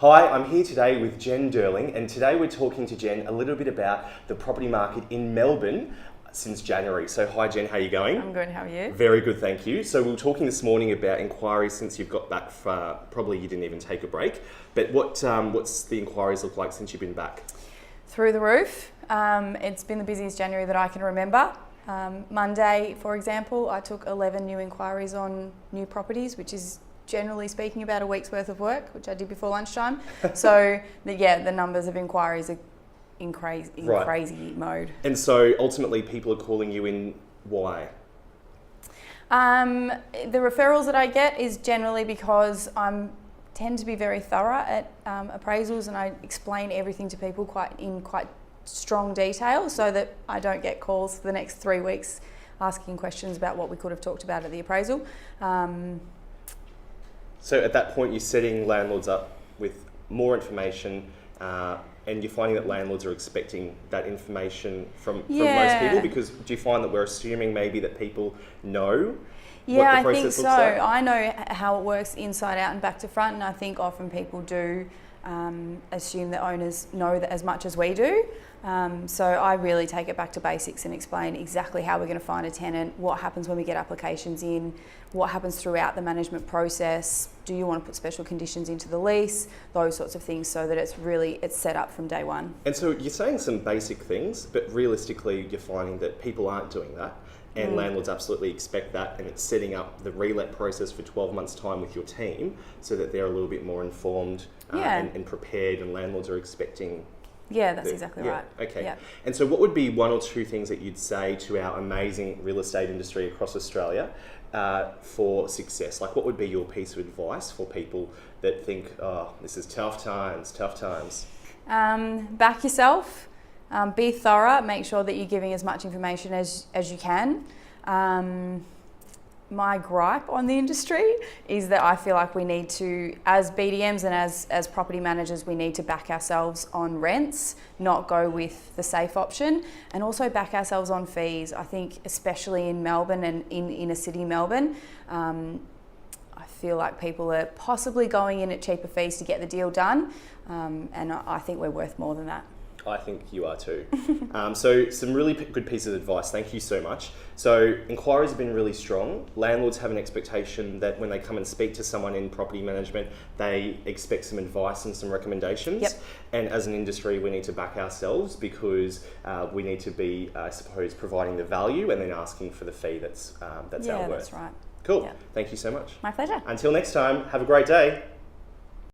Hi, I'm here today with Jenn Durling, and today we're talking to Jenn a little bit about the property market in Melbourne since January. So hi Jenn, how are you going? I'm good, how are you? Very good, thank you. So we were talking this morning about inquiries since you've got back, probably you didn't even take a break, but what's the inquiries look like since you've been back? Through the roof. It's been the busiest January that I can remember. Monday, for example, I took 11 new inquiries on new properties, which is generally speaking about a week's worth of work, which I did before lunchtime. So the numbers of inquiries are in crazy mode. And so ultimately people are calling you in why? The referrals that I get is generally because I tend to be very thorough at appraisals, and I explain everything to people in quite strong detail so that I don't get calls for the next 3 weeks asking questions about what we could have talked about at the appraisal. So at that point you're setting landlords up with more information and you're finding that landlords are expecting that information from most people, because do you find that we're assuming maybe that people know what the process looks like? I know how it works inside out and back to front, and I think often people do assume that owners know that as much as we do. So I really take it back to basics and explain exactly how we're going to find a tenant, what happens when we get applications in, what happens throughout the management process, do you want to put special conditions into the lease, those sorts of things, so that it's set up from day one. And so you're saying some basic things, but realistically you're finding that people aren't doing that, and landlords absolutely expect that, and it's setting up the relet process for 12 months time with your team so that they're a little bit more informed and prepared, and landlords are expecting. Yeah, that's exactly right. Okay. Yeah. And so what would be one or two things that you'd say to our amazing real estate industry across Australia for success? Like, what would be your piece of advice for people that think, oh, this is tough times? Back yourself, be thorough, make sure that you're giving as much information as you can. My gripe on the industry is that I feel like we need to, as BDMs and as property managers, we need to back ourselves on rents, not go with the safe option, and also back ourselves on fees. I think especially in Melbourne and in inner city Melbourne, I feel like people are possibly going in at cheaper fees to get the deal done, and I think we're worth more than that. I think you are too. So some really good pieces of advice. Thank you so much. So inquiries have been really strong. Landlords have an expectation that when they come and speak to someone in property management, they expect some advice and some recommendations. Yep. And as an industry, we need to back ourselves because we need to be, I suppose, providing the value and then asking for the fee that's our worth. Yeah, that's right. Cool. Yeah. Thank you so much. My pleasure. Until next time, have a great day.